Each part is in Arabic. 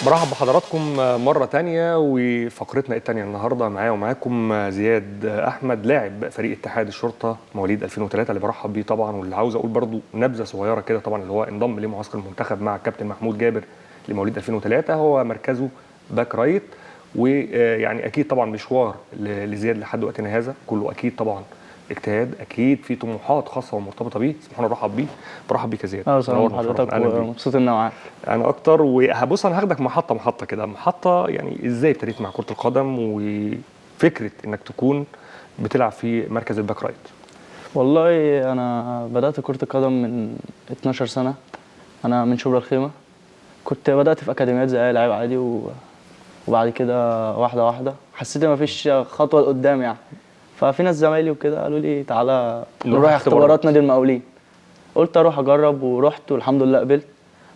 برحب بحضراتكم مرة تانية وفقرتنا التانية النهاردة معايا ومعاكم زياد أحمد لاعب فريق اتحاد الشرطة مواليد 2003 اللي برحب بيه طبعا، واللي عاوز أقول برضو نبذة صغيرة كده طبعا اللي هو انضم لمعسكر المنتخب مع الكابتن محمود جابر لمواليد 2003. هو مركزه باك رايت، ويعني أكيد طبعا مشوار لزياد لحد وقتنا هذا كله أكيد طبعا اجتهاد، اكيد في طموحات خاصه ومرتبطه بيه. سبحان الله، برحب بيك يا زياد. اهلا وسهلا بحضرتك ومبسوط اني معاك. انا اكتر. وهبص انا هاخدك محطه كده، محطه يعني ازاي ابتديت مع كره القدم وفكره انك تكون بتلعب في مركز الباك رايت. والله انا بدات كره القدم من 12 سنه. انا من شبرا الخيمه، كنت بدات في اكاديميات زي اي لاعب عادي وبعد كده واحده واحده حسيت ان مفيش خطوه لقدام يعني. ففي ناس زمايلي وكده قالوا لي تعالى نروح اختبارات نادي المقاولين. قلت اروح اجرب ورحت والحمد لله قبلت،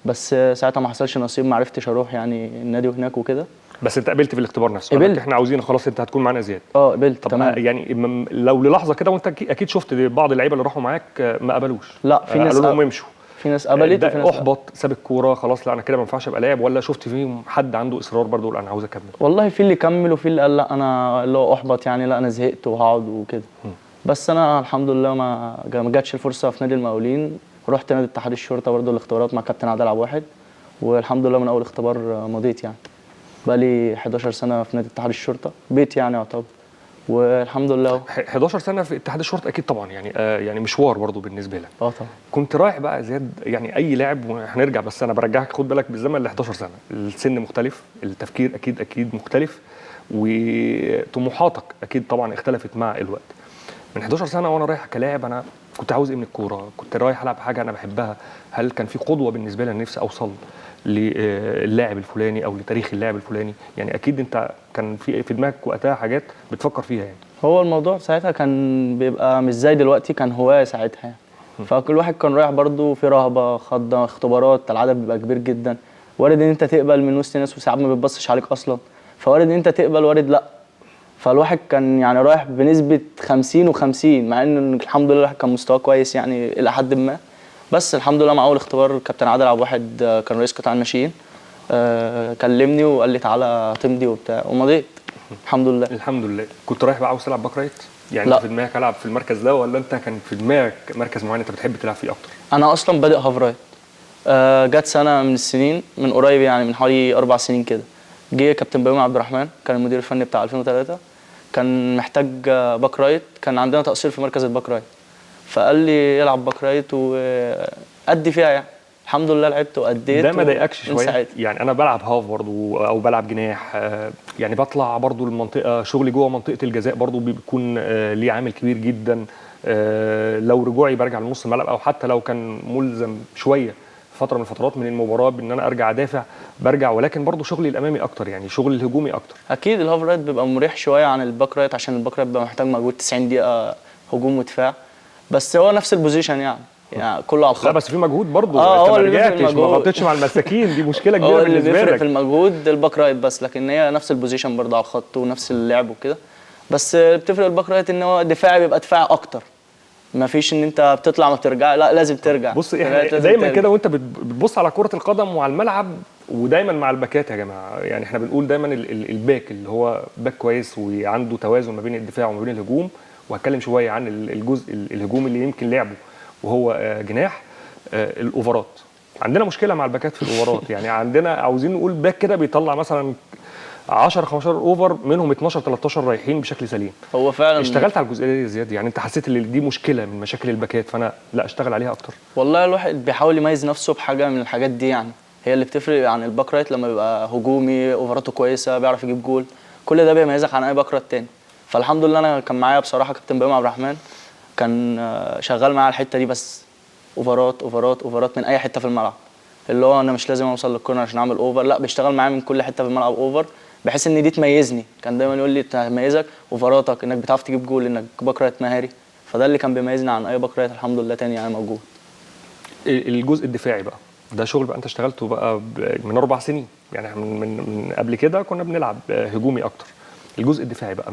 بس ساعتها ما حصلش نصيب، ما عرفتش اروح يعني النادي هناك وكده. بس انت قبلت في الاختبار نفسه؟ قبلت. احنا عاوزين خلاص انت هتكون معانا زياد. قبلت. طب تمام. يعني لو للحظه كده، وانت اكيد شفت بعض اللعيبه اللي راحوا معاك ما قبلوش. لا، في ناس قالوا لهم امشوا. في ناس قبلت وفي ناس احبط، ساب الكوره خلاص، لا انا كده ما ينفعش ابقى لاعب؟ ولا شفت فيهم حد عنده اصرار برضه يقول انا عاوز اكمل؟ والله في اللي كمل وفي اللي قال لا انا اللي هو احبط يعني، لا انا زهقت وهقعد وكده. بس انا الحمد لله ما جاتش الفرصه في نادي المقاولين. رحت نادي اتحاد الشرطه برضه الاختبارات مع كابتن عادل عبد الواحد، والحمد لله من اول اختبار مضيت يعني. بقى لي 11 سنه في نادي اتحاد الشرطه، بيت يعني يعتبر، والحمد لله. 11 سنه في اتحاد الشرطه اكيد طبعا يعني يعني مشوار برضه بالنسبه لك. طبعا. كنت رايح بقى زياد يعني اي لاعب، وهنرجع بس انا برجعك خد بالك بالزمن ل 11 سنه، السن مختلف، التفكير اكيد مختلف، وطموحاتك اكيد طبعا اختلفت مع الوقت. من 11 سنه وانا رايح كلاعب، انا كنت عاوز ايه من الكوره؟ كنت رايح العب حاجه انا بحبها؟ هل كان في قدوه بالنسبه لي نفسي اوصل للاعب الفلاني او لتاريخ اللاعب الفلاني؟ يعني اكيد انت كان في دماغك وقتها حاجات بتفكر فيها يعني. هو الموضوع ساعتها كان بيبقى مش زي دلوقتي، كان هوايه ساعتها يعني. فكل واحد كان رايح برضه في رهبه، خضه، اختبارات، العدد بيبقى كبير جدا، وارد ان انت تقبل من وسط ناس وساعات ما بتبصش عليك اصلا، فوارد ان انت تقبل وارد لا. فالواحد كان يعني رايح بنسبه 50 و50، مع ان الحمد لله الواحد كان مستواه كويس يعني الى حد ما. بس الحمد لله مع اول اختبار كابتن عادل عبد الواحد كان رئيس قطاع الناشئين، كلمني وقال لي تعالى تمضي وبتاع، ومضيت الحمد لله. الحمد لله. كنت رايح بقى عاوز تلعب باك رايت؟ يعني لا. انت في دماغك العب في المركز ده، ولا انت كان في دماغك مركز معين انت بتحب تلعب فيه اكتر؟ انا اصلا بادئ هاف رايت. جت سنه من السنين من قريب يعني من حوالي 4 سنين كده، جه كابتن بيومي عبد الرحمن كان المدير الفني بتاع 2003، كان محتاج باك رايت، كان عندنا تقصير في مركز الباك رايت، فقال لي العب باك رايت وادي فيها يعني. الحمد لله لعبت واديت. ده ما ضايقكش شويه؟ يعني انا بلعب هاف برضو او بلعب جناح، يعني بطلع برضو المنطقه، شغلي جوه منطقه الجزاء برضو بيكون ليه عامل كبير جدا. لو رجوعي برجع لنص الملعب، او حتى لو كان ملزم شويه فتره من الفترات من المباراه بان انا ارجع ادافع برجع، ولكن برضو شغلي الامامي اكتر، يعني شغل الهجومي اكتر. اكيد الهاف رايت بيبقى مريح شويه عن الباك رايت، عشان الباك رايت بيبقى محتاج مجهود 90 دقيقه هجوم ودفاع، بس هو نفس البوزيشن يعني كله على الخط. لا بس في مجهود برضه. انت ما رجعتش، ما غطيتش مع المساكين، دي مشكله كبيره بالنسبه لك. اللي بيفرق بيفرق في المجهود الباك رايت بس، لكن هي نفس البوزيشن برضه على الخط ونفس اللعب وكده، بس بتفرق الباك رايت ان هو دفاعي بيبقى دفاعي اكتر، ما فيش ان انت بتطلع ما بترجع، لا لازم ترجع. بص احنا دايما كده وانت بتبص على كره القدم وعلى الملعب، ودايما مع الباكات يا جماعه، يعني احنا بنقول دايما الباك اللي هو باك كويس وعنده توازن ما بين الدفاع وما بين الهجوم، وهتكلم شويه عن الجزء الهجومي اللي يمكن لعبه وهو جناح. الاوفرات عندنا مشكله مع الباكات في الاوفرات، يعني عندنا عاوزين نقول باك كده بيطلع مثلا 10 15 اوفر، منهم 12 13 رايحين بشكل سليم. هو فعلا اشتغلت على الجزئيه دي زياده؟ يعني انت حسيت ان دي مشكله من مشاكل الباكات، فانا لا اشتغل عليها اكتر. والله الواحد بيحاول يميز نفسه بحاجه من الحاجات دي يعني، هي اللي بتفرق عن الباك رايت. لما بيبقى هجومي اوفراته كويسه بيعرف يجيب جول، كل ده بيميزك عن اي باك رايت تاني. فالحمد لله انا كان معايا بصراحه كابتن بيومي عبد الرحمن، كان شغال معايا الحته دي، بس اوفرات اوفرات اوفرات من اي حته في الملعب، اللي هو انا مش لازم اوصل للكورنر عشان اعمل اوفر، لا بيشتغل معايا من كل حته في الملعب اوفر، بحيث ان دي تميزني. كان دايما يقول لي تميزك اوفراتك، انك بتعرف تجيب جول، انك باك رايت مهاري، فده اللي كان بيميزني عن اي باك رايت الحمد لله تاني يعني موجود. الجزء الدفاعي بقى ده شغل بقى انت اشتغلته بقى من 4 سنين، يعني من قبل كده كنا بنلعب هجومي اكتر. الجزء الدفاعي بقى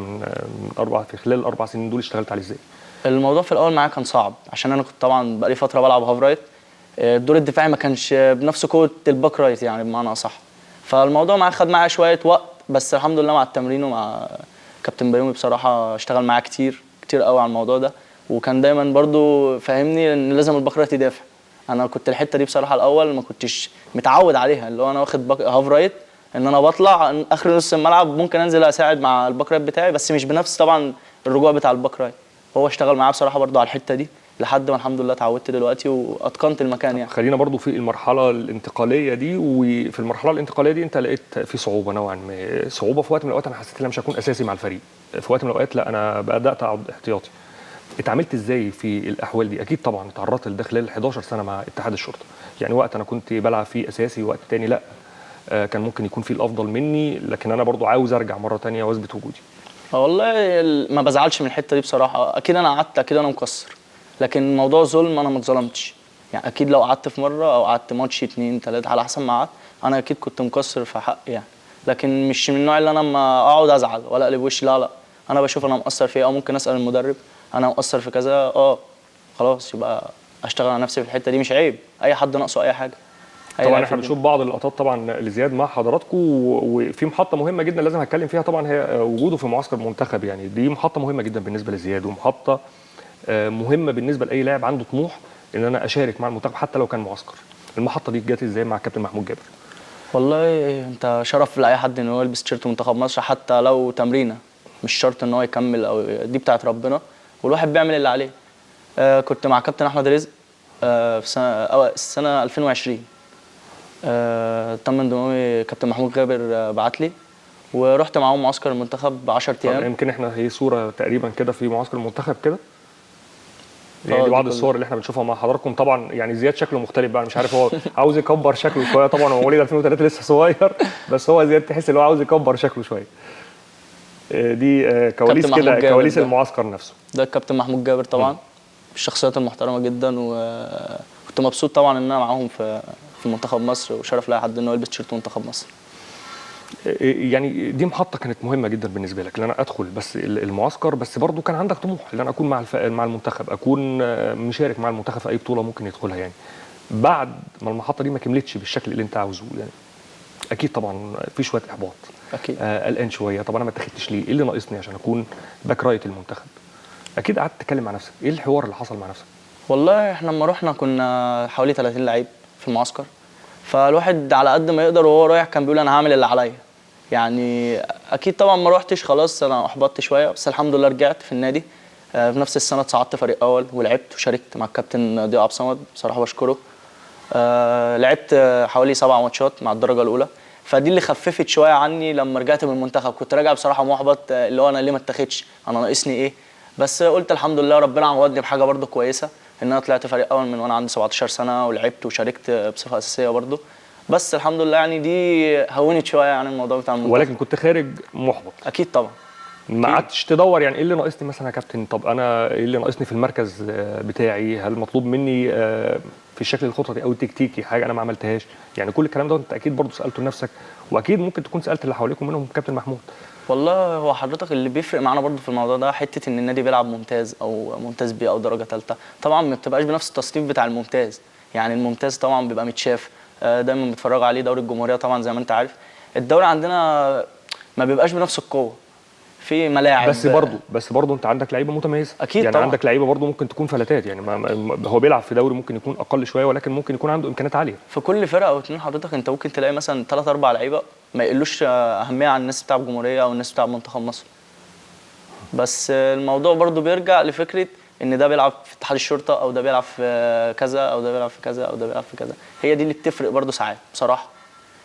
في خلال ال4 سنين دول اشتغلت عليه ازاي؟ الموضوع في الاول معايا كان صعب، عشان انا كنت طبعا بقالي فتره بلعب هاف رايت، الدور الدفاعي ما كانش بنفس قوه الباك رايت يعني بمعنى اصح، فالموضوع معاه خد معايا شويه وقت، بس الحمد لله مع التمرين ومع كابتن بيومي بصراحه اشتغل معايا كتير كتير قوي على الموضوع ده، وكان دايما برضو فاهمني ان لازم البكره تدافع. انا كنت الحته دي بصراحه الاول ما كنتش متعود عليها، اللي هو انا واخد هاف رايت ان انا بطلع اخر نص الملعب ممكن انزل اساعد مع الباك رايت بتاعي، بس مش بنفس طبعا الرجوع بتاع الباك رايت. هو اشتغل معايا بصراحه برضو على الحته دي لحد ما الحمد لله اتعودت دلوقتي واتقنت المكان يعني. خلينا برضو في المرحله الانتقاليه دي، وفي المرحله الانتقاليه دي انت لقيت في صعوبه نوعا ما، صعوبه في وقت من الاوقات انا حسيت ان انا مش هكون اساسي مع الفريق، في وقت من الاوقات لا انا بدات اقعد احتياطي. اتعاملت ازاي في الاحوال دي؟ اكيد طبعا اتعرضت لده خلال 11 سنه مع اتحاد الشرطه، يعني وقت انا كنت بلعب فيه اساسي وقت تاني لا، كان ممكن يكون في الافضل مني، لكن انا برضو عاوز ارجع مره تانية واثبت وجودي. والله ما بزعلش من الحته دي بصراحه، اكيد انا قعدت اكيد انا مقصر، لكن موضوع ظلم انا ما اتظلمتش. يعني اكيد لو قعدت في مره او قعدت ماتش 2 3 على حسب ما قعدت، انا اكيد كنت مقصر في حقي يعني، لكن مش من النوع اللي انا ما اقعد ازعل ولا اقلب وشي، لا لا. انا بشوف انا مقصر في ايه، او ممكن اسال المدرب انا مقصر في كذا، خلاص يبقى اشتغل على نفسي في الحته دي، مش عيب اي حد ناقصه اي حاجه. طبعا احنا بنشوف بعض اللقطات طبعا لزياد مع حضراتكم، وفي محطه مهمه جدا لازم هتكلم فيها طبعا، هي وجوده في معسكر المنتخب. يعني دي محطه مهمه جدا بالنسبه لزياد، ومحطه مهمه بالنسبه لاي لاعب عنده طموح ان انا اشارك مع المنتخب حتى لو كان معسكر. المحطه دي جت ازاي مع الكابتن محمود جابر؟ والله انت شرف لاي حد ان هو يلبس تيشيرت منتخب مصر حتى لو تمرينه، مش شرط ان هو يكمل، او دي بتاعت ربنا والواحد بيعمل اللي عليه. كنت مع كابتن احمد رزق في السنه 2020. تم انضمامي كابتن محمود جابر بعت لي، ورحت معاهم معسكر المنتخب 10 ايام. يمكن احنا هي صوره تقريبا كده في معسكر المنتخب كده، يعني دي بعض الصور اللي احنا بنشوفها مع حضراتكم. طبعا يعني زياد شكله مختلف بقى، مش عارف هو عاوز يكبر شكله شويه، طبعا هو مواليد 2003 لسه صغير، بس هو زياد تحس ان هو عاوز يكبر شكله شويه. دي كواليس كده، كواليس المعسكر نفسه. ده الكابتن محمود جابر طبعا، الشخصيات المحترمه جدا، وكنت مبسوط طبعا ان انا معاهم في منتخب مصر، وشرف لاي حد انه يلبس تيشيرت منتخب مصر. يعني دي محطه كانت مهمه جدا بالنسبه لك، ان انا ادخل بس المعسكر، بس برضو كان عندك طموح ان انا اكون مع المنتخب، اكون مشارك مع المنتخب في اي بطوله ممكن يدخلها. يعني بعد ما المحطه دي ما كملتش بالشكل اللي انت عاوزه، يعني اكيد طبعا في شويه احباط، اكيد قلقان شويه، طب انا ما اتخذتش ليه؟ ايه اللي ناقصني عشان اكون باك رايت المنتخب؟ اكيد قعدت تتكلم مع نفسك، ايه الحوار اللي حصل مع نفسك؟ والله احنا لما رحنا كنا حوالي 30 لعيب في المعسكر، فالواحد على قد ما يقدر وهو رايح كان بيقول انا هعمل اللي عليا. يعني اكيد طبعا ما روحتش خلاص، انا احبطت شويه، بس الحمد لله رجعت في النادي. في نفس السنه صعدت فريق اول ولعبت وشاركت مع الكابتن ضياء عبد الصمد، بصراحه بشكره. لعبت حوالي 7 ماتشات مع الدرجه الاولى، فدي اللي خففت شويه عني. لما رجعت من المنتخب كنت راجع بصراحه محبط، اللي هو انا ليه ما اتاخدش، انا ناقصني ايه؟ بس قلت الحمد لله ربنا عوضني بحاجه برده كويسه، ان انا طلعت فريق اول من وانا عندي 17 سنه، ولعبت وشاركت بصفه اساسيه برده. بس الحمد لله يعني دي هونت شويه عن الموضوع بتاع المنتخب. ولكن كنت خارج محبط اكيد طبعا. ما قعدتش تدور يعني ايه اللي ناقصني مثلا يا كابتن؟ طب انا ايه اللي ناقصني في المركز بتاعي؟ هل مطلوب مني في الشكل الخططي او التكتيكي حاجه انا ما عملتهاش؟ يعني كل الكلام ده انت اكيد برضه سالته لنفسك، واكيد ممكن تكون سالت اللي حواليكم منهم كابتن محمود. والله هو حضرتك اللي بيفرق معانا برضه في الموضوع ده حته ان النادي بيلعب ممتاز او ممتاز بي او درجه ثالثه، طبعا ما بتبقاش بنفس التصنيف بتاع الممتاز. يعني الممتاز طبعا بيبقى متشاف، دايما بتفرج عليه دوري الجمهوريه طبعا زي ما انت عارف. الدوري عندنا ما بيبقاش بنفس القوه في ملاعب، بس برضه انت عندك لعيبه متميزه، اكيد يعني طبعا. عندك لعيبه برضه ممكن تكون فلتات، يعني هو بيلعب في دوري ممكن يكون اقل شويه، ولكن ممكن يكون عنده امكانيات عاليه. في كل فرقه او اتنين حضرتك انت ممكن تلاقي مثلا 3 4 لعيبه ما يقلوش اهميه عن الناس بتاع الجمهوريه او الناس بتاع منتخب مصر. بس الموضوع برضو بيرجع لفكره ان ده بيلعب في اتحاد الشرطه، او ده بيلعب في كذا، او ده بيلعب في كذا، او ده بيلعب في كذا. هي دي اللي بتفرق برضو ساعات بصراحه.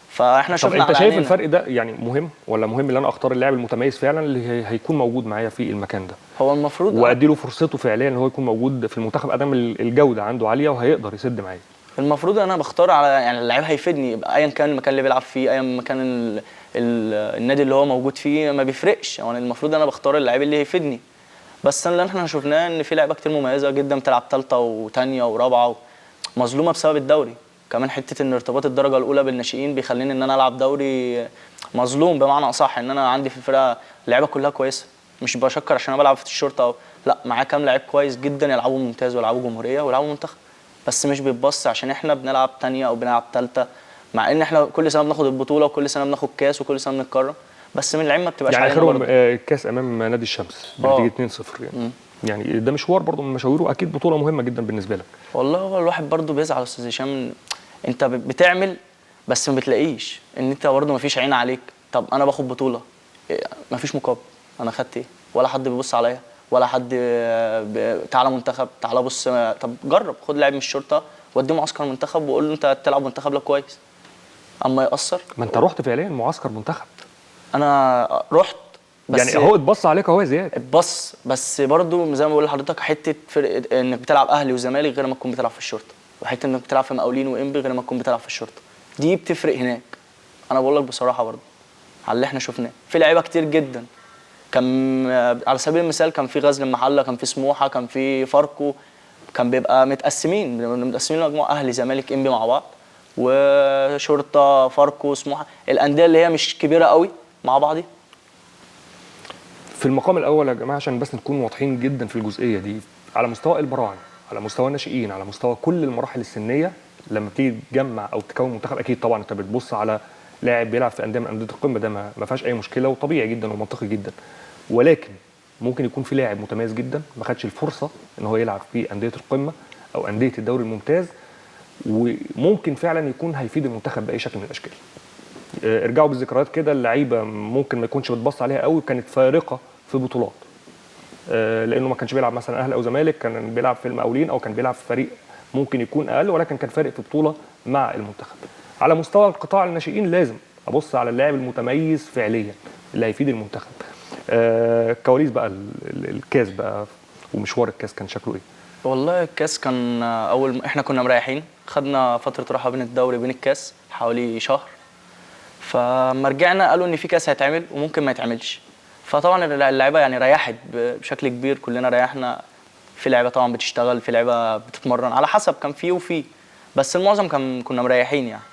فاحنا شفنا. طب انت شايف الفرق ده يعني مهم، ولا مهم ان انا اختار اللاعب المتميز فعلا اللي هيكون موجود معايا في المكان ده؟ هو المفروض وادي له فرصته فعليا ان هو يكون موجود في المنتخب ادام الجوده عنده عاليه وهيقدر يسد معايا. المفروض انا بختار على يعني اللعيب هيفيدني ايا كان المكان اللي بيلعب فيه، ايا مكان النادي اللي هو موجود فيه، ما بيفرقش. يعني المفروض انا بختار اللعيب اللي هيفيدني. بس اللي احنا شفناه ان في لعيبه كتير مميزه جدا بتلعب ثالثه وثانيه ورابعه مظلومه بسبب الدوري. كمان حته ان ارتباط الدرجه الاولى بالناشئين بيخليني ان انا العب دوري مظلوم بمعنى اصح، ان انا عندي في الفرقه اللعيبه كلها كويسه. مش بشكر عشان انا بلعب في الشرطه لا، معايا كام لعيب كويس جدا يلعبوا ممتاز ويلعبوا جمهوريه ويلعبوا منتخب، بس مش بيتبص عشان احنا بنلعب ثانيه او بنلعب ثالثه مع ان احنا كل سنه بناخد البطوله وكل سنه بناخد كاس وكل سنه بنتكرم، بس من العين ما بتبقاش يعني علينا اخرهم برضه. الكاس امام نادي الشمس بنتيجه 2-0 يعني. يعني ده مشوار برضه من مشاويره، اكيد بطوله مهمه جدا بالنسبه لك. والله هو الواحد برضه بيزعل يا استاذ هشام، انت بتعمل بس ما بتلاقيش ان انت برضه ما فيش عين عليك. طب انا باخد بطوله، ما فيش مقابل، انا خدت ايه؟ ولا حد بيبص عليا، ولا حد تعالى منتخب، تعالى بص. طب جرب خد لاعب من الشرطه وديه معسكر منتخب وقول له انت تلعب منتخب لك كويس، اما يأثر. ما انت رحت فعليا معسكر منتخب. انا رحت بس يعني اهو اتبص عليك اهو يا زياد. اتبص، بس برضو زي ما بقول لحضرتك حته فرق انك بتلعب اهلي وزمالك غير ما تكون بتلعب في الشرطه، وحته انك بتلعب في مقاولين وانبي غير ما تكون بتلعب في الشرطه، دي بتفرق هناك. انا بقول لك بصراحه برضو على اللي احنا شفناه في لعيبه كتير جدا. كان على سبيل المثال كان في غزل المحله، كان في سموحه، كان في فاركو، كان بيبقى متقسمين لمجموعه اهلي زمالك انبي مع بعض، وشرطه فاركو سموحه، الانديه اللي هي مش كبيره قوي مع بعضي. في المقام الاول يا جماعه عشان بس نكون واضحين جدا في الجزئيه دي، على مستوى البراعم، على مستوى الناشئين، على مستوى كل المراحل السنيه، لما بتيجي تجمع او تكون منتخب اكيد طبعا انت بتبص على لاعب بيلعب في انديه من انديه القمه، ده ما فيهاش اي مشكله وطبيعي جدا ومنطقي جدا. ولكن ممكن يكون في لاعب متميز جدا ما خدش الفرصه ان هو يلعب في انديه القمه او انديه الدوري الممتاز، وممكن فعلا يكون هيفيد المنتخب باي شكل من الاشكال. ارجعوا بالذكريات كده، اللعيبه ممكن ما يكونش بتبص عليها قوي كانت فارقه في بطولات، لانه ما كانش بيلعب مثلا اهلي او زمالك، كان بيلعب في المقاولين او كان بيلعب في فريق ممكن يكون اقل، ولكن كان فارق في بطوله مع المنتخب. على مستوى القطاع الناشئين لازم ابص على اللاعب المتميز فعليا اللي هيفيد المنتخب. كواليس بقى الكاس بقى ومشوار الكاس كان شكله ايه؟ والله الكاس كان احنا كنا مريحين، خدنا فتره راحه بين الدوري وبين الكاس حوالي شهر، فلما رجعنا قالوا ان في كاس هيتعمل وممكن ما يتعملش. فطبعا اللعيبه يعني ريحت بشكل كبير، كلنا ريحنا. في لعيبه طبعا بتشتغل، في لعيبه بتتمرن، على حسب كان فيه وفيه، بس المعظم كنا مريحين يعني.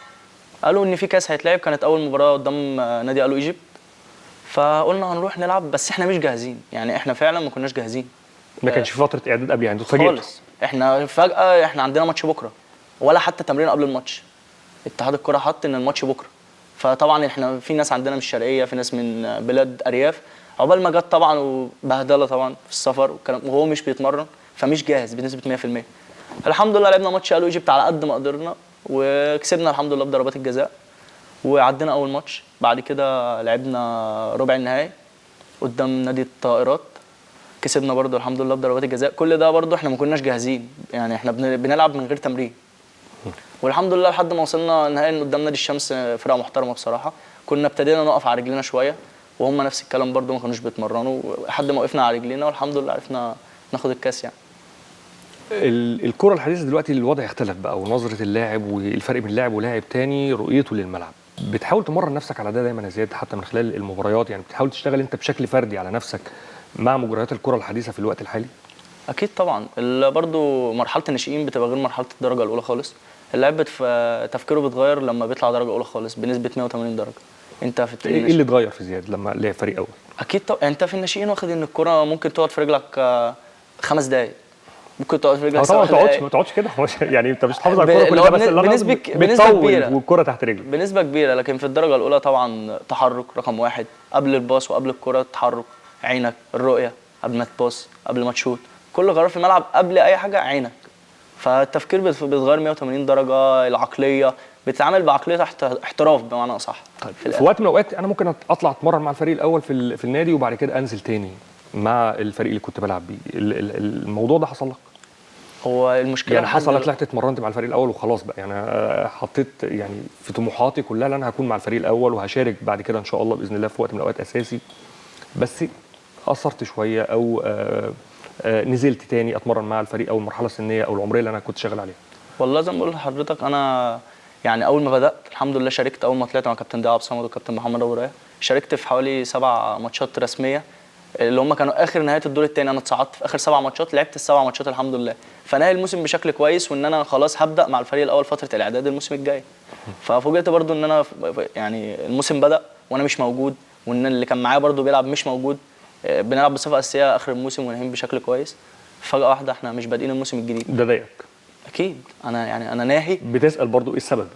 قالوا ان في كاس هيتلعب، كانت اول مباراه قدام نادي الو ايجيبت، فقلنا هنروح نلعب، بس احنا مش جاهزين، يعني احنا فعلا ما كناش جاهزين. ما كانش في فتره اعداد قبل، يعني اتفاجئتوا خالص. احنا فجاه احنا عندنا ماتش بكره، ولا حتى تمرين قبل الماتش. اتحاد الكره حط ان الماتش بكره، فطبعا احنا في ناس عندنا من الشرقيه، في ناس من بلاد ارياف، عقبال ما جت طبعا وبهدله طبعا في السفر والكلام، وهو مش بيتمرن فمش جاهز بنسبه 100%. الحمد لله لعبنا ماتش الو ايجيبت على قد ما قدرنا وكسبنا الحمد لله بضربات الجزاء، وعدينا اول ماتش. بعد كده لعبنا ربع النهائي قدام نادي الطائرات، كسبنا برضو الحمد لله بضربات الجزاء. كل ده برضو احنا ما كناش جاهزين، يعني احنا بنلعب من غير تمرين، والحمد لله لحد ما وصلنا نهائي قدام نادي الشمس، فرقه محترمه بصراحه. كنا ابتدينا نقف على رجلينا شويه، وهم نفس الكلام برضو ما كانوش بيتمرنوا، لحد ما وقفنا على رجلينا والحمد لله عرفنا ناخد الكاس يعني. الكرة الحديثة دلوقتي الوضع اختلف بقى، ونظرة اللاعب والفرق بين لاعب ولاعب تاني رؤيته للملعب. بتحاول تمرن نفسك على ده دايما يا زياد حتى من خلال المباريات، يعني بتحاول تشتغل انت بشكل فردي على نفسك مع مجريات الكرة الحديثة في الوقت الحالي؟ اكيد طبعا. برضو مرحله الناشئين بتبقى غير مرحله الدرجه الاولى خالص. اللاعب تفكيره بيتغير لما بيطلع درجه اولى خالص بنسبه 180 درجه. انت في ايه اللي اتغير في زياد لما لعب فريق اول؟ اكيد طبعا. انت في الناشئين واخد ان الكره ممكن تقعد في رجلك 5 دقائق، ممكن تقعد في رجلك 7 دقائق. ما تقعدش كده يعني انت مش تحافظ على الكوره كل ده، بس بنسبه كبيره والكوره تحت رجلك بنسبه كبيره. لكن في الدرجه الاولى طبعا تحرك رقم 1 قبل الباص وقبل الكوره، تحرك عينك، الرؤيه قبل ما تباص قبل ما تشوت، كل قرار في الملعب قبل اي حاجه عينك. فالتفكير بيتغير 180 درجه، العقليه بتتعامل بعقليه احتراف بمعنى اصح. طيب في وقت من الاوقات انا ممكن اطلع اتمرن مع الفريق الاول في النادي وبعد كده انزل تاني مع الفريق اللي كنت بلعب بيه، الموضوع ده حصل لك؟ هو المشكله يعني حصل لك طلعت اتمرنت مع الفريق الاول وخلاص بقى، يعني حطيت يعني في طموحاتي كلها ان انا هكون مع الفريق الاول وهشارك بعد كده ان شاء الله باذن الله في وقت من الاوقات اساسي، بس قصرت شويه او نزلت تاني اتمرن مع الفريق او المرحله السنيه او العمريه اللي انا كنت شغال عليها؟ والله زي ما بقول لحضرتك، انا يعني اول ما بدات الحمد لله شاركت. اول ما طلعت مع كابتن ضياء عبد الصمد وكابتن محمد ابو رايه، شاركت في حوالي 7 ماتشات رسميه اللي هم كانوا اخر نهايه الدور الثاني. انا اتصعدت في اخر 7 ماتشات، لعبت ال7 ماتشات الحمد لله، فنهي الموسم بشكل كويس، وان انا خلاص هبدا مع الفريق الاول فتره الاعداد الموسم الجاي. ففوجئت برضو ان انا يعني الموسم بدا وانا مش موجود، وان اللي كان معايا برضو بيلعب مش موجود، بنلعب بصفه اساسيه اخر الموسم ونهين بشكل كويس. فجاه واحده احنا مش بادئين الموسم الجديد. ده ضايقك؟ اكيد. انا ناهي. بتسال برضو ايه السبب؟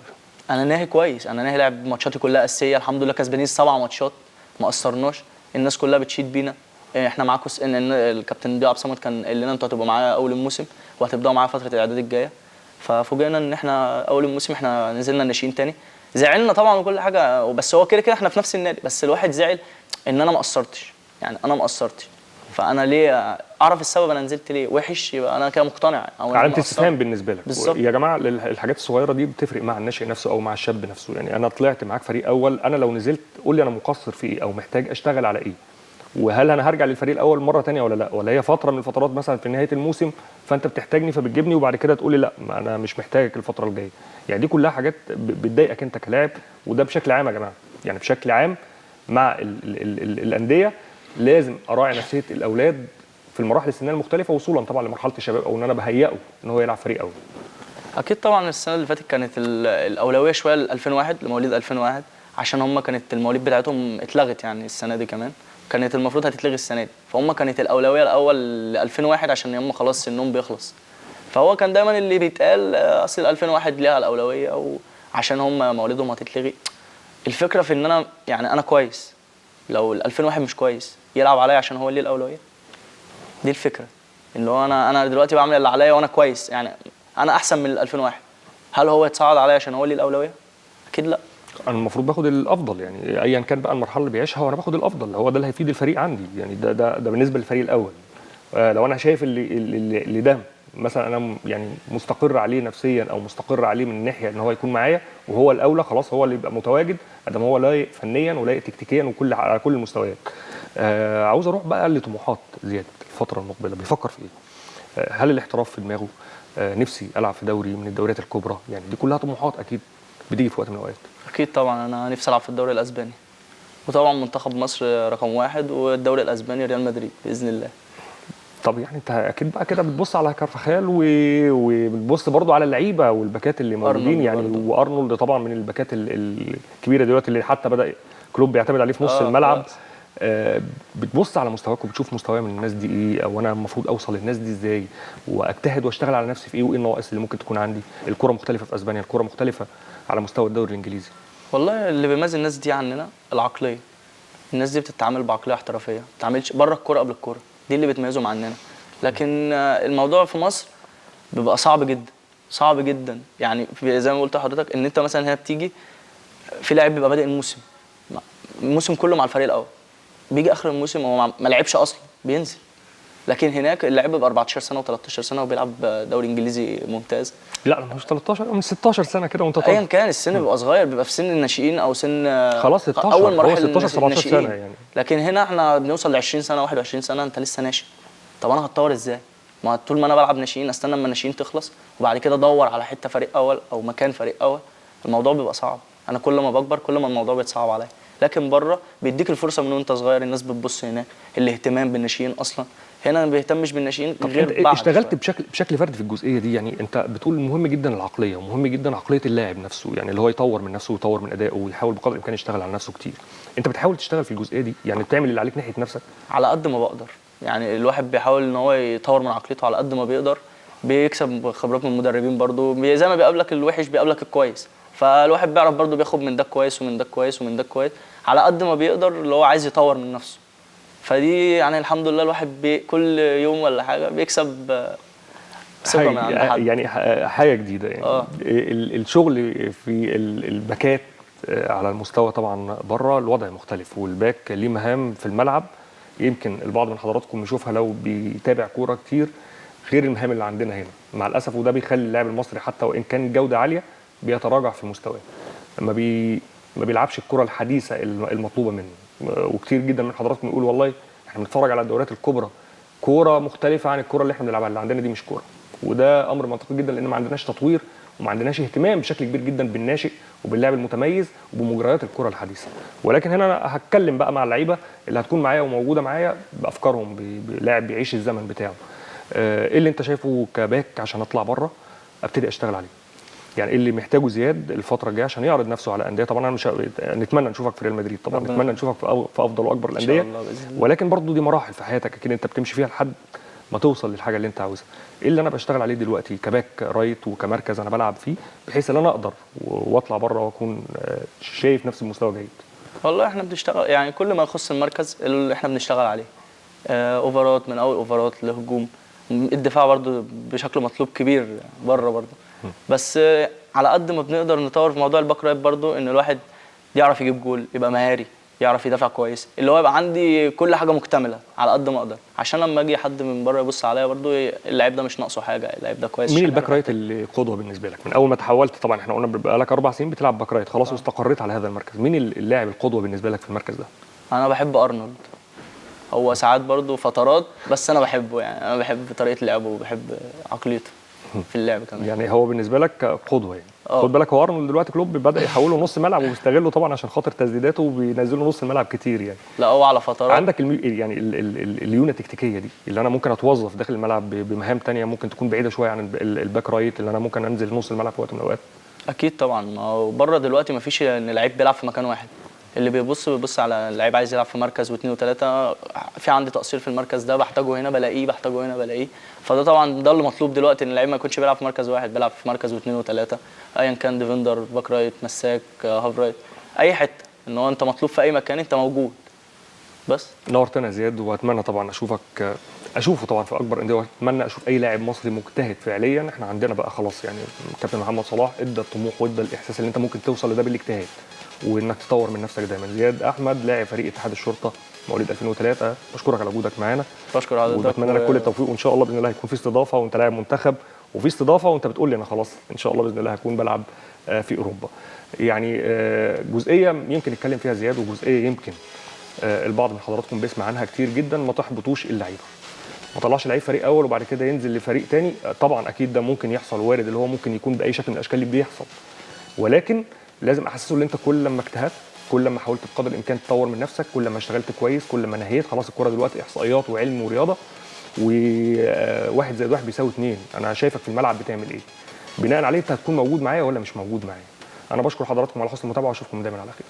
انا ناهي كويس، انا ناهي لعب ماتشاتي كلها اساسيه، الحمد لله كسبانين 7 ماتشات ما قصرناش، الناس كلها بتشيد بينا. احنا معاكم ان الكابتن ضياء عبد الصمد كان قال لنا انتوا هتبقوا معايا اول الموسم وهتبداوا معايا فتره الاعداد الجايه. ففوجئنا ان احنا اول الموسم احنا نزلنا الناشئين تاني. زعلنا طبعا وكل حاجه، بس هو كده كده احنا في نفس النادي، بس الواحد زعل ان انا ما قصرتش، يعني انا ما قصرتش. فانا ليه اعرف السبب انا نزلت ليه وحش، يبقى انا كده مقتنع او علامه استفهام بالنسبه لك. بالظبط. يا جماعه الحاجات الصغيره دي بتفرق مع الناشئ نفسه او مع الشاب نفسه. يعني انا طلعت معاك فريق اول، انا لو نزلت قول لي انا مقصر في ايه او محتاج اشتغل على ايه، وهل انا هرجع للفريق الاول مره ثانيه ولا لا، ولا هي فتره من الفترات مثلا في نهايه الموسم فانت بتحتاجني فبتجيبني وبعد كده تقول لي لا ما انا مش محتاجك الفتره الجايه. يعني دي كلها حاجات بتضايقك انت كلاعب، وده بشكل عام يا جماعه. يعني بشكل عام مع الانديه لازم اراعي نفسيه الاولاد في المراحل السنيه المختلفه وصولا طبعا لمرحله الشباب، او ان انا بهيئه ان هو يلعب فريق اول. اكيد طبعا السنه اللي فاتت كانت الاولويه شويه ل 2001 لمواليد 2001 عشان هم كانت المواليد بتاعتهم اتلغت، يعني السنه دي كمان كانت المفروض هتتلغي السنه دي، فهم كانت الاولويه الاول ل 2001 عشان هم خلاص سنهم بيخلص. فهو كان دايما اللي بيتقال اصل 2001 ليها الاولويه وعشان هم مواليدهم هتتلغي. الفكره في ان انا يعني انا كويس، لو ال 2001 مش كويس يلعب عليا عشان هو اللي الاولويه. دي الفكره، اللي هو انا دلوقتي بعمل اللي عليا وانا كويس، يعني انا احسن من ال 2001، هل هو يتصعد عليا عشان هو اللي الاولويه؟ اكيد لا. انا المفروض باخد الافضل، يعني ايا كان بقى المرحله اللي بيعيشها وانا باخد الافضل، هو ده اللي هيفيد الفريق عندي. يعني ده بالنسبه للفريق الاول. لو انا شايف اللي ده مثلا انا يعني مستقر عليه نفسيا او مستقر عليه من ناحيه ان هو يكون معايا وهو الاولى، خلاص هو اللي يبقى متواجد ادام هو لايق فنيا ولايق تكتيكيا وكل على كل المستويات. عاوز اروح بقى لطموحات زياد الفتره المقبله، بيفكر في ايه؟ هل الاحتراف في دماغه؟ نفسي العب في دوري من الدوريات الكبرى، يعني دي كلها طموحات اكيد بتيجي في وقت من الاوقات. اكيد طبعا انا نفسي العب في الدوري الاسباني، وطبعا منتخب مصر رقم 1 والدوري الاسباني ريال مدريد باذن الله. طب يعني انت اكيد بقى كده بتبص على كارفاخال وبتبص برضو على اللعيبه والباكات اللي موجودين يعني برضو. وارنولد طبعا من الباكات الكبيره دلوقتي اللي حتى بدا كلوب بيعتمد عليه في نص الملعب. بتبص على مستواك وبتشوف مستواي من الناس دي ايه، او انا المفروض اوصل للناس دي ازاي واجتهد واشتغل على نفسي في ايه، وايه النواقص اللي ممكن تكون عندي. الكره مختلفه في اسبانيا، الكره مختلفه على مستوى الدوري الانجليزي. والله اللي بيميز الناس دي عننا العقليه، الناس دي بتتعامل بعقليه احترافيه، ما بتتعاملش بره الكوره قبل الكوره، دي اللي بتميزهم عننا. لكن الموضوع في مصر بيبقى صعب جدا، صعب جدا. يعني زي ما قلت لحضرتك ان انت مثلا هنا بتيجي في لاعب بيبقى بادئ الموسم كله مع الفريق الاول، بيجي اخر الموسم هو ما لعبش اصلا بينزل. لكن هناك اللاعب بيبقى 14 سنه و13 سنه وبيلعب دوري انجليزي ممتاز. لا مش 13، من 16 سنه كده وانت طالع. ايا كان السن بيبقى صغير، بيبقى في سن الناشئين او سن خلاص 16 اول مراحل 16 17 سنه يعني. لكن هنا احنا بنوصل ل 20 سنه 21 سنه انت لسه ناشئ. طب انا هتطور ازاي؟ ما طول ما انا بلعب ناشئين استنى اما الناشئين تخلص وبعد كده ادور على حته فريق اول او مكان فريق اول. الموضوع بيبقى صعب، انا كل ما بكبر كل ما الموضوع بيتصعب عليا. لكن بره بيديك الفرصه من وانت صغير، الناس بتبص هناك الاهتمام بالناشئين اصلا، هنا ما بيهتمش بالناشئين غير انت اشتغلت بشكل فردي في الجزئيه دي. يعني انت بتقول مهم جدا العقليه ومهم جدا عقليه اللاعب نفسه، يعني اللي هو يطور من نفسه ويطور من ادائه ويحاول بقدر الامكان يشتغل على نفسه كتير. انت بتحاول تشتغل في الجزئيه دي، يعني بتعمل اللي عليك ناحيه نفسك على قد ما بقدر. يعني الواحد بيحاول ان هو يطور من عقليته على قد ما بيقدر، بيكسب خبرات من المدربين برضو، زي ما بيقابلك الوحش بيقابلك الكويس، فالواحد بيعرف برضو بياخد من ده كويس ومن ده كويس ومن ده كويس على قد ما بيقدر، اللي هو عايز يطور من نفسه. فدي يعني الحمد لله الواحد كل يوم ولا حاجه بيكسب ثقه من عند حد، يعني حاجه جديده يعني. الشغل في الباكات على المستوى طبعا بره الوضع مختلف، والباك ليه مهام في الملعب يمكن البعض من حضراتكم يشوفها لو بيتابع كوره كتير غير المهام اللي عندنا هنا مع الاسف. وده بيخلي اللاعب المصري حتى وان كان الجوده عاليه بيتراجع في مستواه، ما بيلعبش الكره الحديثه المطلوبه منه. وكتير جدا من حضراتكم يقول والله احنا بنتفرج على الدوريات الكبرى كوره مختلفه عن الكوره اللي احنا بنلعبها، اللي عندنا دي مش كوره. وده امر منطقي جدا لان ما عندناش تطوير وما عندناش اهتمام بشكل كبير جدا بالناشئ وباللاعب المتميز وبمجريات الكره الحديثه. ولكن هنا انا هتكلم بقى مع اللعيبه اللي هتكون معايا وموجوده معايا بافكارهم، بلاعب بيعيش الزمن بتاعه. ايه اللي انت شايفه كباك عشان اطلع بره ابتدي اشتغل عليه؟ يعني ايه اللي محتاجه زياد الفتره الجايه عشان يعرض نفسه على انديه؟ طبعا انا مش نتمنى نشوفك في ريال مدريد، طبعا نتمنى نشوفك في افضل واكبر الانديه، ولكن برضو دي مراحل في حياتك اكيد انت بتمشي فيها لحد ما توصل للحاجه اللي انت عاوزها. ايه اللي انا بشتغل عليه دلوقتي كباك رايت وكمركز انا بلعب فيه، بحيث ان انا اقدر واطلع بره واكون شايف نفس المستوى جيد؟ والله احنا بنشتغل يعني كل ما يخص المركز اللي احنا بنشتغل عليه، اوفرات من اول اوفرات لهجوم، الدفاع برضو بشكل مطلوب كبير بره برضو. بس على قد ما بنقدر نطور في موضوع الباك رايت برضو، ان الواحد يعرف يجيب جول، يبقى مهاري، يعرف يدافع كويس، اللي هو يبقى عندي كل حاجه مكتمله على قد ما اقدر، عشان لما اجي حد من بره يبص عليا برضو اللعيب ده مش ناقصه حاجه، اللعيب ده كويس. مين الباك رايت اللي قدوه بالنسبه لك من اول ما تحولت؟ طبعا احنا قلنا بقى لك 4 سنين بتلعب باك رايت خلاص واستقريت على هذا المركز، مين اللاعب القدوه بالنسبه لك في المركز ده؟ انا بحب ارنولد، هو ساعات برضو فترات، بس انا بحبه، يعني انا بحب طريقه لعبه وبحب عقليته في اللعب كمان. يعني هو بالنسبه لك قدوه يعني. خد بالك هو ارنولد دلوقتي كلوب بدا يحوله نص ملعب وبيستغله طبعا عشان خاطر تسديداته وبينزله نص الملعب كتير يعني. لا هو على فترات. عندك يعني الليونه التكتيكيه دي اللي انا ممكن اتوظف داخل الملعب بمهام تانية ممكن تكون بعيده شويه عن الباك رايت، اللي انا ممكن انزل نص الملعب في وقت من الاوقات. اكيد طبعا، ما هو بره دلوقتي ما فيش ان لعيب بيلعب في مكان واحد، اللي بيبص على اللعيب عايز يلعب في مركز واثنين وثلاثه، في عندي تقصير في المركز ده بحتاجه هنا بلاقيه، بحتاجه هنا بلاقيه، فده طبعا ده اللي مطلوب دلوقتي، ان اللعيب ما يكونش بيلعب في مركز واحد، بيلعب في مركز واثنين وثلاثه، ايا كان ديفندر، باك رايت، مساك، هاف رايت، اي حته، ان هو انت مطلوب في اي مكان انت موجود. بس نورتنا يا زياد، واتمنى طبعا اشوفه طبعا في اكبر انديه، واتمنى اشوف اي لاعب مصري مجتهد فعليا. احنا عندنا بقى خلاص يعني كابتن محمد صلاح ادى الطموح وادى الاحساس اللي انت ممكن توصل لده بالاجتهاد وانك تطور من نفسك دايما. زياد احمد لاعب فريق اتحاد الشرطه مواليد 2003، بشكرك على وجودك معانا. بشكر حضرتك وبتمنى لك كل التوفيق، وان شاء الله باذن الله هيكون في استضافه وانت لاعب منتخب، وفي استضافه وانت بتقول لي انا خلاص ان شاء الله باذن الله هكون بلعب في اوروبا. يعني جزئيه يمكن نتكلم فيها زياد، وجزئيه يمكن البعض من حضراتكم بيسمع عنها كتير جدا، ما تحبطوش اللعيبه، ما طلعش لعيب فريق اول وبعد كده ينزل لفريق تاني. طبعا اكيد ده ممكن يحصل، وارد، اللي هو ممكن يكون باي شكل من الاشكال اللي بيحصل، ولكن لازم احسسه ان انت كل لما اجتهدت، كل لما حاولت بقدر الامكان تطور من نفسك، كل لما اشتغلت كويس، كل لما نهيت خلاص الكوره دلوقتي احصائيات وعلم ورياضه، وواحد زائد واحد بيساوي 2. انا شايفك في الملعب بتعمل ايه، بناء عليه انت هتكون موجود معايا ولا مش موجود معايا. انا بشكر حضراتكم على حسن المتابعه واشوفكم دايما على خير.